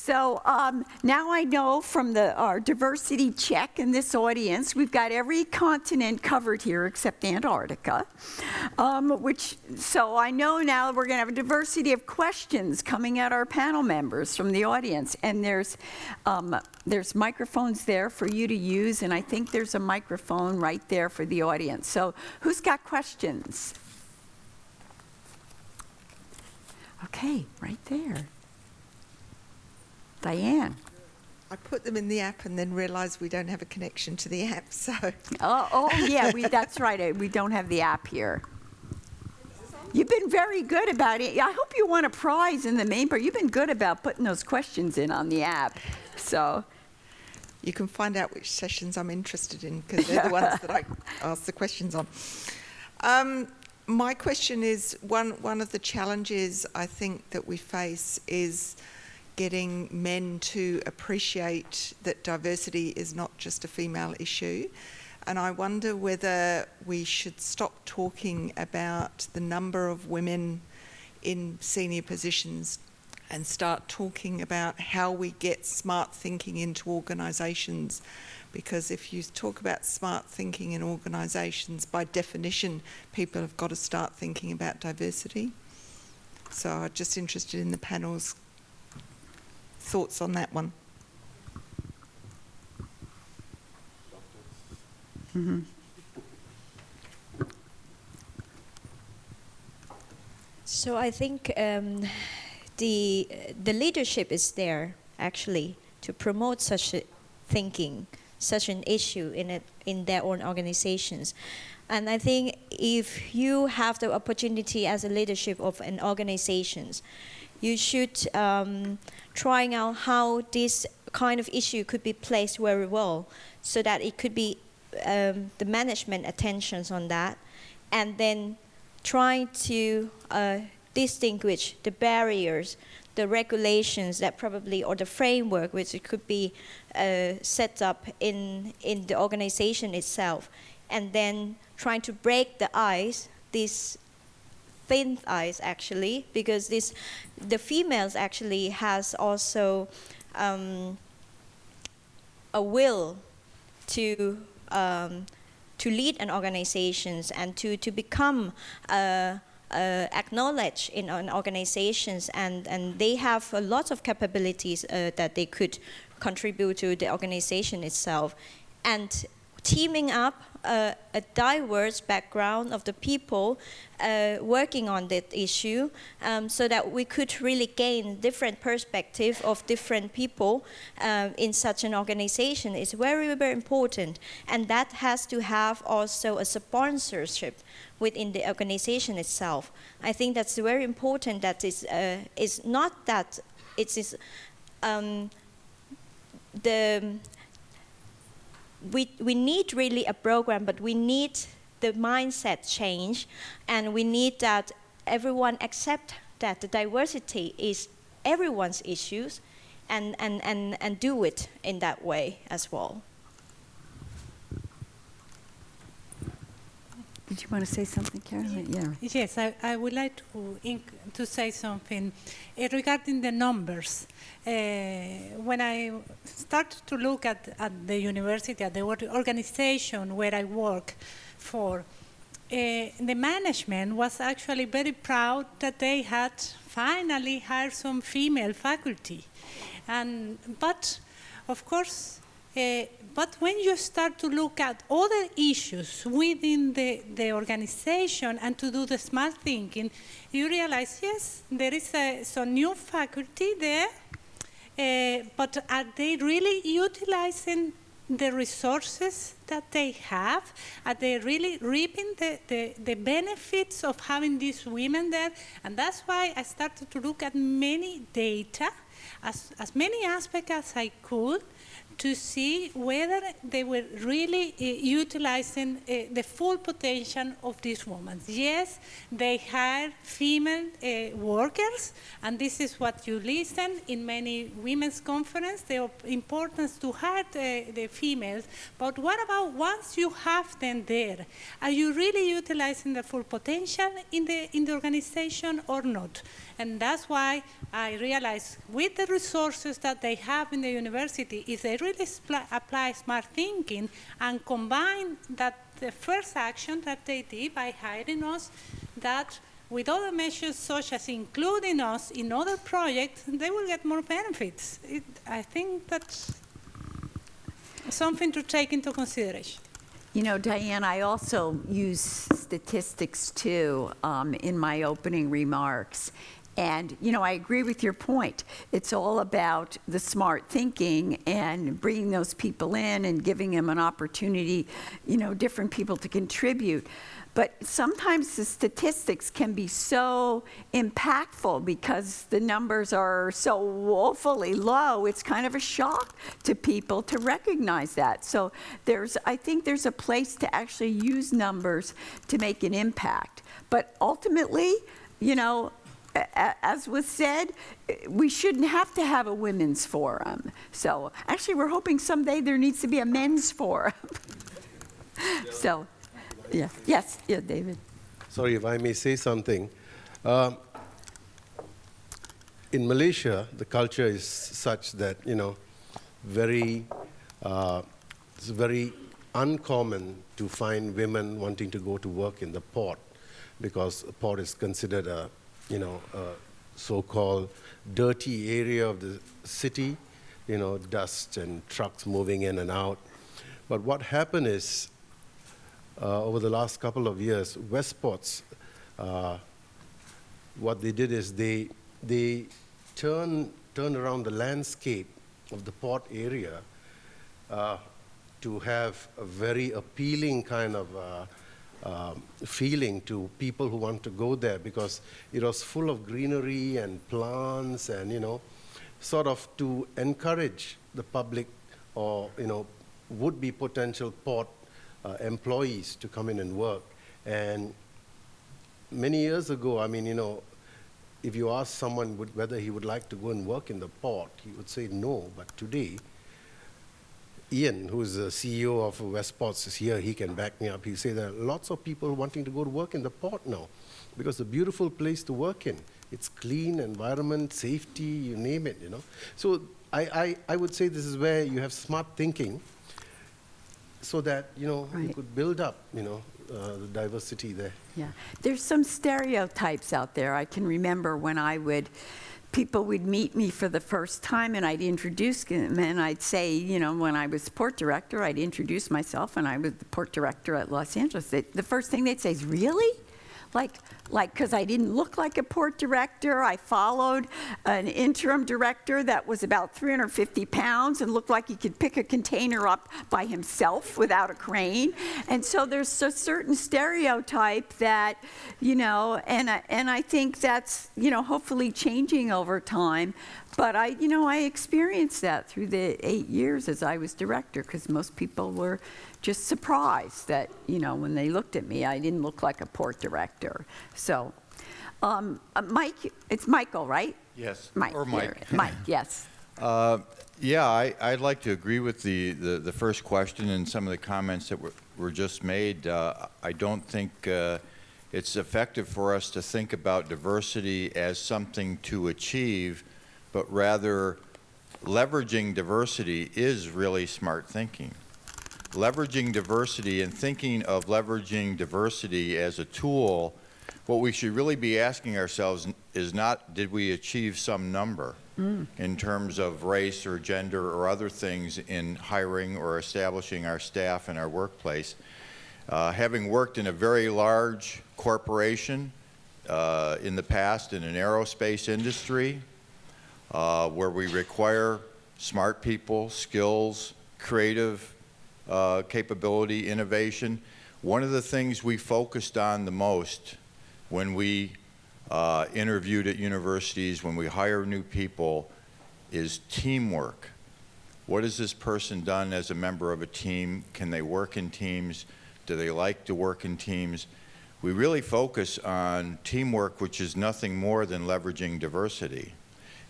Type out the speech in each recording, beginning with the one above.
So now I know from our diversity check in this audience, we've got every continent covered here except Antarctica. So I know now we're going to have a diversity of questions coming at our panel members from the audience. And there's microphones there for you to use, and I think there's a microphone right there for the audience. So who's got questions? Okay, right there. Diane. I put them in the app and then realized we don't have a connection to the app, so. Oh yeah, that's right. We don't have the app here. You've been very good about it. I hope you won a prize in the main part. You've been good about putting those questions in on the app. So you can find out which sessions I'm interested in, because they're the ones that I ask the questions on. My question is, one of the challenges I think that we face is getting men to appreciate that diversity is not just a female issue. And I wonder whether we should stop talking about the number of women in senior positions and start talking about how we get smart thinking into organisations. Because if you talk about smart thinking in organisations, by definition, people have got to start thinking about diversity. So I'm just interested in the panel's thoughts on that one. Mm-hmm. So I think the leadership is there, actually, to promote such a thinking, such an issue in their own organizations. And I think if you have the opportunity as a leadership of an organization, you should trying out how this kind of issue could be placed very well, so that it could be the management attentions on that, and then trying to distinguish the barriers, the regulations that probably, or the framework which it could be set up in the organization itself, and then trying to break the ice, these thin ice actually, because the females actually has also a will to lead an organization and to become acknowledged in an organizations, and they have a lot of capabilities that they could contribute to the organization itself. And teaming up a diverse background of the people working on that issue, so that we could really gain different perspective of different people in such an organization is very, very important. And that has to have also a sponsorship within the organization itself. I think that's very important. That is not that it is we need really a program, but we need the mindset change, and we need that everyone accept that the diversity is everyone's issues, and do it in that way as well. Did you want to say something, Caroline? Yeah. Yes, I would like to say something regarding the numbers. When I started to look at the university, at the organization where I work for, the management was actually very proud that they had finally hired some female faculty. But of course, but when you start to look at other issues within the organization and to do the smart thinking, you realize, yes, there is some new faculty there, but are they really utilizing the resources that they have? Are they really reaping the benefits of having these women there? And that's why I started to look at many data, as many aspects as I could, to see whether they were really utilizing the full potential of these women. Yes, they hire female workers, and this is what you listen in many women's conferences, the importance to hire the females. But what about once you have them there? Are you really utilizing the full potential in the organization or not? And that's why I realized with with the resources that they have in the university, if they really apply smart thinking and combine that the first action that they did by hiring us, that with other measures such as including us in other projects, they will get more benefits. I think that's something to take into consideration. You know, Diane, I also use statistics too in my opening remarks. And, you know, I agree with your point. It's all about the smart thinking and bringing those people in and giving them an opportunity, you know, different people to contribute. But sometimes the statistics can be so impactful because the numbers are so woefully low. It's kind of a shock to people to recognize that. So I think there's a place to actually use numbers to make an impact. But ultimately, you know, as was said, we shouldn't have to have a women's forum. So actually, we're hoping someday there needs to be a men's forum. So. Yeah. Yes. Yeah, David. Sorry if I may say something. In Malaysia, the culture is such that, you know, it's very uncommon to find women wanting to go to work in the port, because the port is considered a, you know, a so-called dirty area of the city, you know, dust and trucks moving in and out. But what happened is, over the last couple of years, Westports, what they did is they turned around the landscape of the port area to have a very appealing kind of feeling to people who want to go there, because it was full of greenery and plants and, you know, sort of to encourage the public or, you know, would-be potential port employees to come in and work. And many years ago, I mean, you know, if you ask someone whether he would like to go and work in the port, he would say no. But today, Ian, who is the CEO of Westports, is here. He can back me up. He say there are lots of people wanting to go to work in the port now, because it's a beautiful place to work in. It's clean environment, safety, you name it, you know. So I would say this is where you have smart thinking, so that, you know, you could build up, you know, the diversity there. Yeah. There's some stereotypes out there. I can remember when people would meet me for the first time, and I'd introduce them, and I'd say, you know, when I was port director, I'd introduce myself, and I was the port director at Los Angeles. The first thing they'd say is, really? Like, because I didn't look like a port director. I followed an interim director that was about 350 pounds and looked like he could pick a container up by himself without a crane. And so there's a certain stereotype that, you know, and I think that's, you know, hopefully changing over time. But I experienced that through the 8 years as I was director, because most people were just surprised that, you know, when they looked at me, I didn't look like a port director. So, Mike, it's Michael, right? Yes, Mike, or Mike. Mike, yes. Yeah, I'd like to agree with the first question and some of the comments that were just made. I don't think it's effective for us to think about diversity as something to achieve, but rather leveraging diversity is really smart thinking. Leveraging diversity and thinking of leveraging diversity as a tool, what we should really be asking ourselves is not, did we achieve some number in terms of race or gender or other things in hiring or establishing our staff in our workplace. Having worked in a very large corporation in the past in an aerospace industry, where we require smart people, skills, creative capability, innovation. One of the things we focused on the most when we interviewed at universities, when we hire new people, is teamwork. What has this person done as a member of a team? Can they work in teams? Do they like to work in teams? We really focus on teamwork, which is nothing more than leveraging diversity.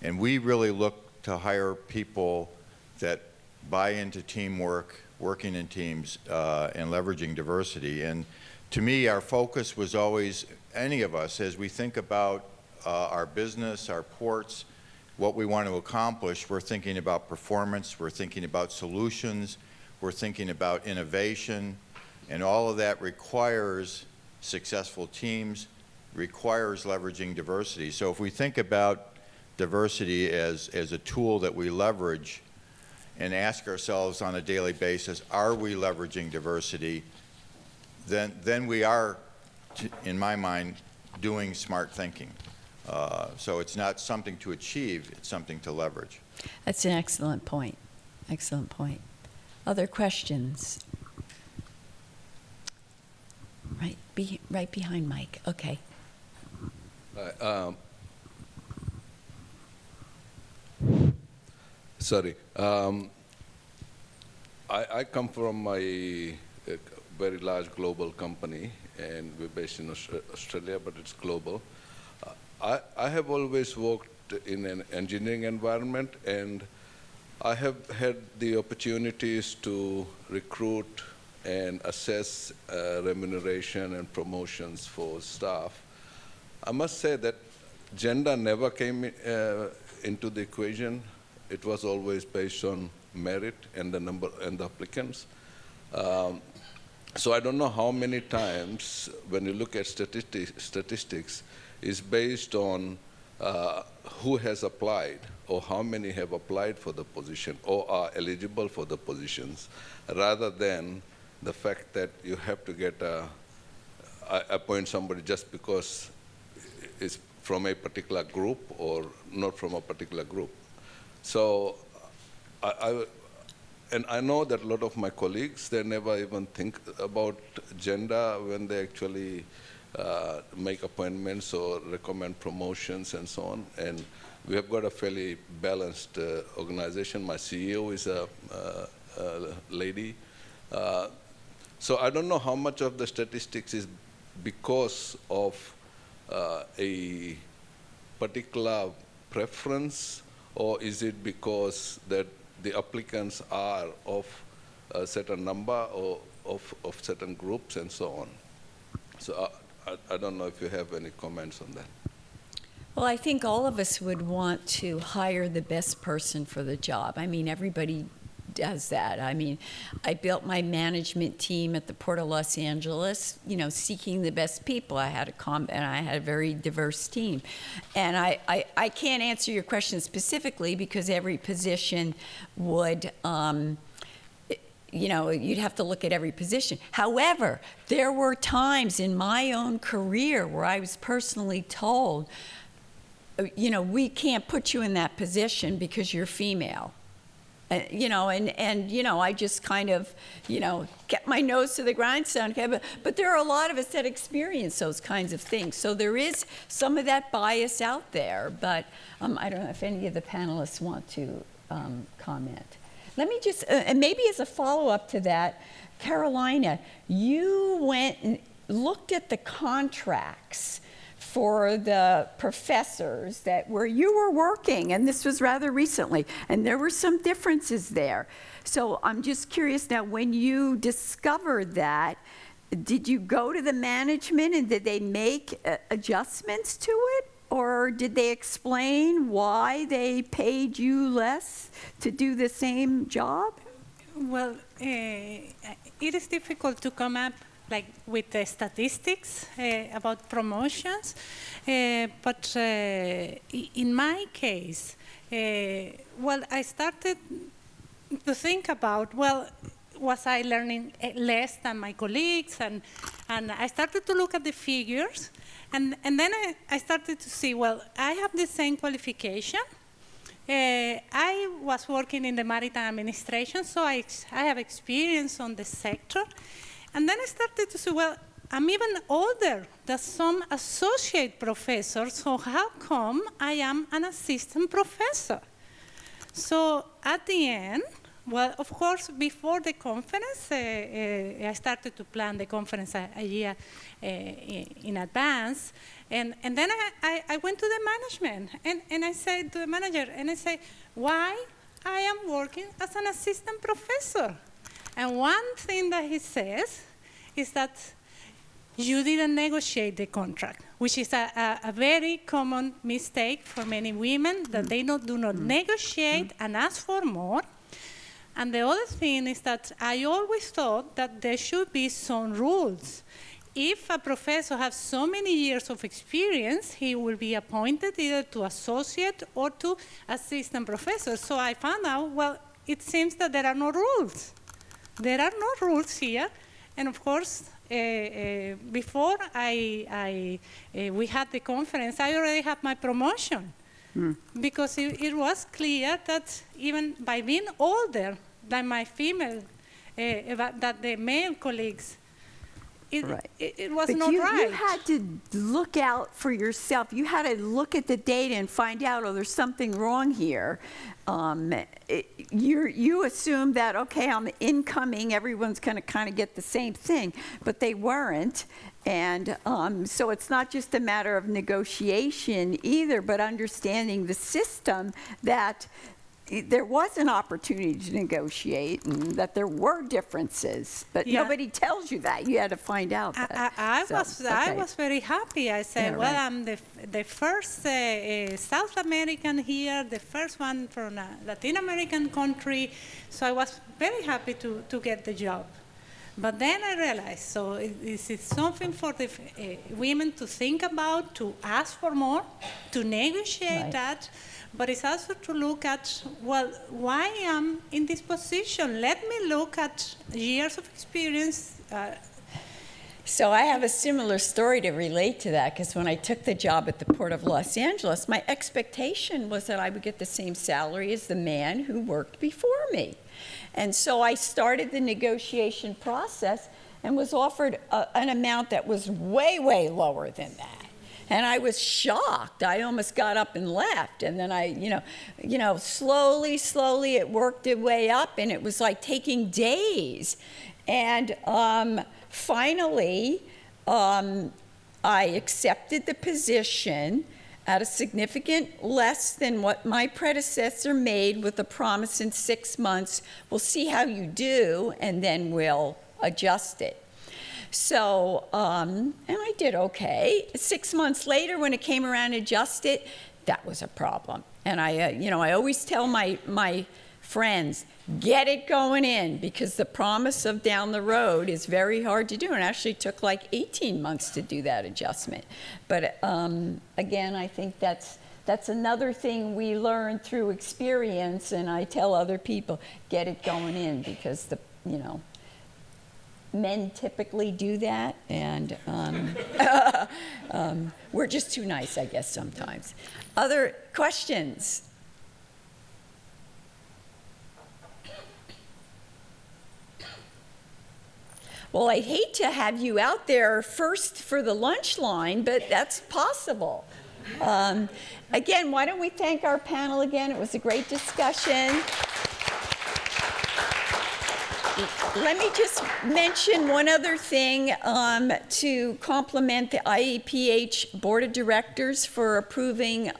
And we really look to hire people that buy into teamwork, working in teams, and leveraging diversity. And to me, our focus was always, any of us, as we think about our business, our ports, what we want to accomplish, we're thinking about performance, we're thinking about solutions, we're thinking about innovation, and all of that requires successful teams, requires leveraging diversity. So if we think about diversity as a tool that we leverage and ask ourselves on a daily basis, are we leveraging diversity, then we are, in my mind, doing smart thinking. So it's not something to achieve, it's something to leverage. That's an excellent point. Excellent point. Other questions? Right behind Mike. Okay. Sorry. I come from a very large global company, and we're based in Australia, but it's global. I have always worked in an engineering environment, and I have had the opportunities to recruit and assess remuneration and promotions for staff. I must say that gender never came into the equation. It was always based on merit and the number and the applicants. So I don't know how many times when you look at statistics is based on who has applied or how many have applied for the position or are eligible for the positions, rather than the fact that you have to appoint somebody just because it's from a particular group or not from a particular group. So I know that a lot of my colleagues, they never even think about gender when they actually make appointments or recommend promotions and so on. And we have got a fairly balanced organization. My CEO is a lady. So I don't know how much of the statistics is because of a particular preference, or is it because that the applicants are of a certain number or of certain groups and so on? So I don't know if you have any comments on that. Well, I think all of us would want to hire the best person for the job. I mean, everybody does that. I mean, I built my management team at the Port of Los Angeles, seeking the best people. I had a very diverse team. And I can't answer your question specifically because every position would, you'd have to look at every position. However, there were times in my own career where I was personally told, we can't put you in that position because you're female. I just kind of, kept my nose to the grindstone. But there are a lot of us that experience those kinds of things. So there is some of that bias out there. But I don't know if any of the panelists want to comment. Let me just, and maybe as a follow-up to that, Carolina, you went and looked at the contracts for the professors where you were working, and this was rather recently, and there were some differences there. So I'm just curious now, when you discovered that, did you go to the management and did they make adjustments to it? Or did they explain why they paid you less to do the same job? Well, it is difficult to come up with the statistics about promotions, but in my case, I started to think about, was I learning less than my colleagues? And I started to look at the figures, and then I started to see, I have the same qualification. I was working in the maritime administration, so I have experience on the sector. And then I started to say, I'm even older than some associate professors, so how come I am an assistant professor? So at the end, of course, before the conference, I started to plan the conference a year in advance. And then I went to the management, and I said to the manager, why I am working as an assistant professor? And one thing that he says is that you didn't negotiate the contract, which is a very common mistake for many women, that they do not negotiate and ask for more. And the other thing is that I always thought that there should be some rules. If a professor has so many years of experience, he will be appointed either to associate or to assistant professor. So I found out, well, it seems that there are no rules. There are no rules here. And of course, before we had the conference, I already had my promotion. Because it was clear that even by being older than my female, that the male colleagues, it was But not right. You had to look out for yourself. You had to look at the data and find out, oh, there's something wrong here. You assumed that, okay, I'm incoming, everyone's going to kind of get the same thing, but they weren't. And so it's not just a matter of negotiation either, but understanding the system, that there was an opportunity to negotiate and that there were differences, but nobody tells you that. You had to find out that. I was very happy. I said, Yeah, well, right. I'm the first South American here, the first one from a Latin American country, so I was very happy to get the job. But then I realized, so this is something for the women to think about, to ask for more, to negotiate that, but it's also to look at, well, why I'm in this position? Let me look at years of experience. So I have a similar story to relate to that, because when I took the job at the Port of Los Angeles, my expectation was that I would get the same salary as the man who worked before me. And so I started the negotiation process and was offered an amount that was way, way lower than that. And I was shocked. I almost got up and left. And then I, slowly it worked its way up, and it was like taking days. And finally, I accepted the position at a significant less than what my predecessor made, with a promise in 6 months, we'll see how you do, and then we'll adjust it. So, and I did okay. 6 months later, when it came around to adjust it, that was a problem. And I always tell my friends, get it going in, because the promise of down the road is very hard to do. And it actually took like 18 months to do that adjustment. But again, I think that's another thing we learn through experience. And I tell other people, get it going in, because men typically do that, and we're just too nice, I guess, sometimes. Other questions? Well, I'd hate to have you out there first for the lunch line, but that's possible. Again, why don't we thank our panel again? It was a great discussion. Let me just mention one other thing to compliment the IAPH Board of Directors for approving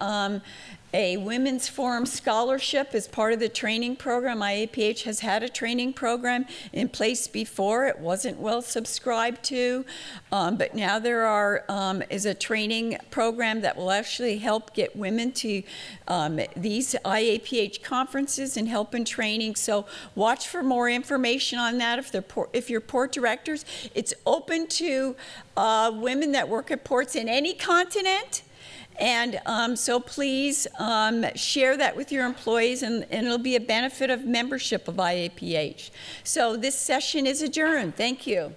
a Women's Forum Scholarship as part of the training program. IAPH has had a training program in place before. It wasn't well subscribed to, but now there is a training program that will actually help get women to these IAPH conferences and help in training. So watch for more information on that if you're port directors. It's open to women that work at ports in any continent. And so please share that with your employees, and it'll be a benefit of membership of IAPH. So this session is adjourned. Thank you.